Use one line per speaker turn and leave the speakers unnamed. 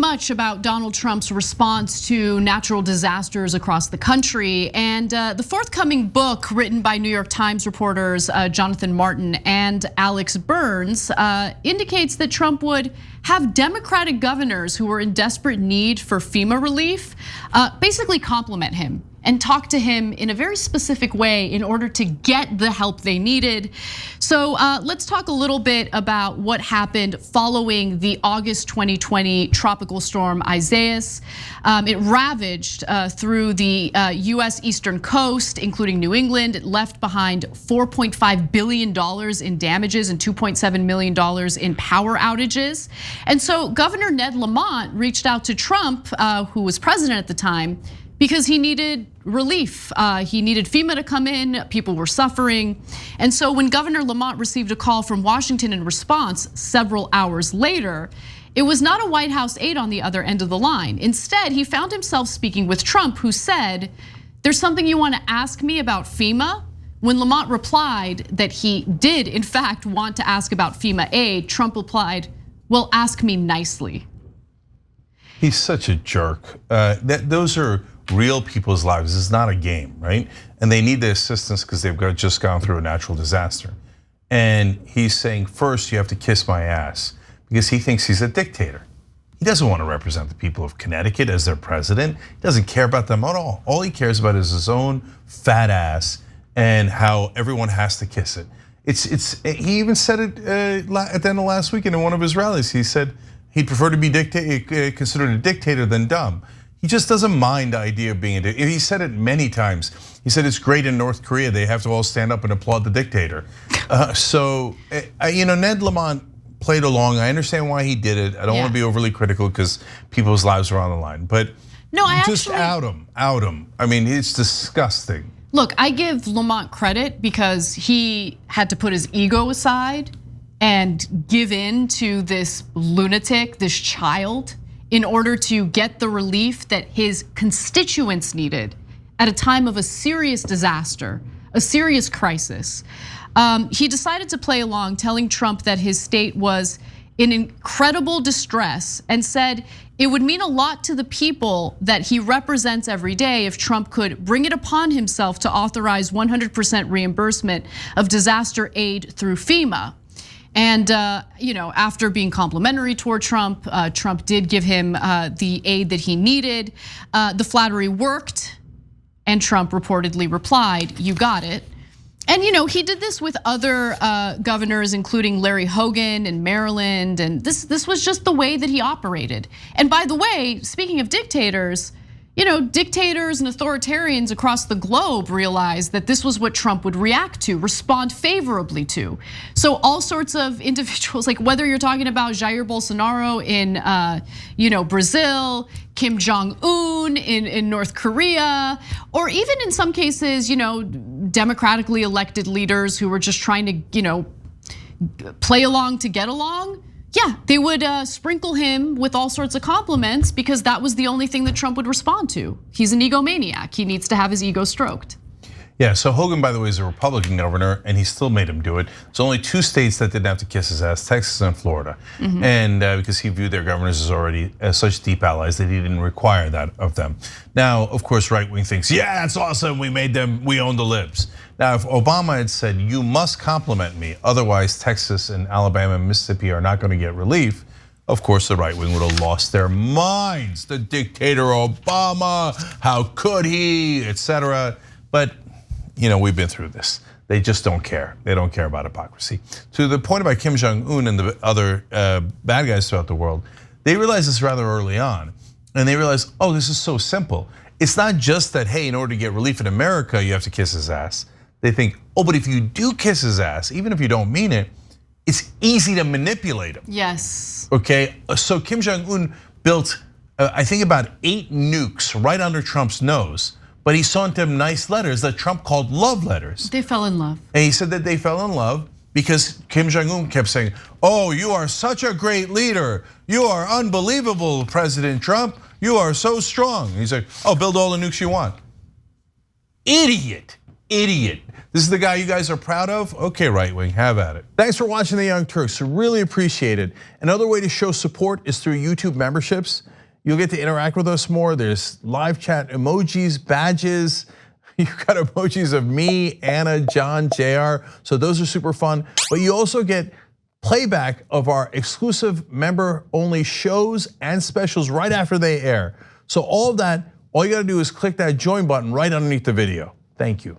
much about Donald Trump's response to natural disasters across the country. And the forthcoming book written by New York Times reporters Jonathan Martin and Alex Burns indicates that Trump would have Democratic governors who were in desperate need for FEMA relief basically compliment him and talk to him in a very specific way in order to get the help they needed. So let's talk a little bit about what happened following the August 2020 tropical storm Isaias. It ravaged through the US eastern coast, including New England. It left behind $4.5 billion in damages and $2.7 million in power outages. And so Governor Ned Lamont reached out to Trump, who was president at the time, because he needed relief. He needed FEMA to come in, people were suffering. And so when Governor Lamont received a call from Washington in response several hours later, it was not a White House aide on the other end of the line. Instead, he found himself speaking with Trump, who said, "There's something you want to ask me about FEMA?" When Lamont replied that he did in fact want to ask about FEMA aid, Trump replied, "Well, ask me nicely."
He's such a jerk. Those are real people's lives. This is not a game, right? And they need the assistance because they've just gone through a natural disaster. And he's saying, first, you have to kiss my ass, because he thinks he's a dictator. He doesn't want to represent the people of Connecticut as their president. He doesn't care about them at all. All he cares about is his own fat ass and how everyone has to kiss it. He even said it at the end of last weekend in one of his rallies. He said he'd prefer to be considered a dictator than dumb. He just doesn't mind the idea of being a dictator. He said it many times. He said it's great in North Korea, they have to all stand up and applaud the dictator. Ned Lamont played along. I understand why he did it. I don't want to be overly critical because people's lives are on the line. But no, just out him. I mean, it's disgusting.
Look, I give Lamont credit because he had to put his ego aside and give in to this lunatic, this child, in order to get the relief that his constituents needed at a time of a serious disaster, a serious crisis. He decided to play along, telling Trump that his state was in incredible distress, and said it would mean a lot to the people that he represents every day if Trump could bring it upon himself to authorize 100% reimbursement of disaster aid through FEMA. And after being complimentary toward Trump, Trump did give him the aid that he needed. The flattery worked, and Trump reportedly replied, "You got it." And he did this with other governors, including Larry Hogan in Maryland, and this was just the way that he operated. And by the way, speaking of dictators, dictators and authoritarians across the globe realized that this was what Trump would react to, respond favorably to. So all sorts of individuals, like whether you're talking about Jair Bolsonaro in Brazil, Kim Jong-un in North Korea, or even in some cases, democratically elected leaders who were just trying to, play along to get along. Yeah, they would sprinkle him with all sorts of compliments because that was the only thing that Trump would respond to. He's an egomaniac. He needs to have his ego stroked.
Yeah, so Hogan, by the way, is a Republican governor, and he still made him do it. There's only 2 states that didn't have to kiss his ass, Texas and Florida. And because he viewed their governors as such deep allies that he didn't require that of them. Now, of course, right wing thinks, yeah, that's awesome, we own the libs. Now, if Obama had said, you must compliment me, otherwise Texas and Alabama and Mississippi are not gonna get relief, of course, the right wing would have lost their minds. The dictator Obama, how could he, etc. But we've been through this. They just don't care. They don't care about hypocrisy. To the point about Kim Jong-un and the other bad guys throughout the world, they realized this rather early on. And they realized, oh, this is so simple. It's not just that, hey, in order to get relief in America, you have to kiss his ass. They think, oh, but if you do kiss his ass, even if you don't mean it, it's easy to manipulate him.
Yes.
Okay, so Kim Jong-un built, I think, about 8 nukes right under Trump's nose. But he sent them nice letters that Trump called love letters.
They fell in love.
And he said that they fell in love because Kim Jong-un kept saying, oh, you are such a great leader. You are unbelievable, President Trump. You are so strong. He's like, oh, build all the nukes you want. Idiot. idiot. This is the guy you guys are proud of? Okay, right wing, have at it. Thanks for watching The Young Turks, really appreciate it. Another way to show support is through YouTube memberships. You'll get to interact with us more. There's live chat emojis, badges. You've got emojis of me, Anna, John, JR, so those are super fun. But you also get playback of our exclusive member-only shows and specials right after they air. So all of that, all you gotta do is click that join button right underneath the video. Thank you.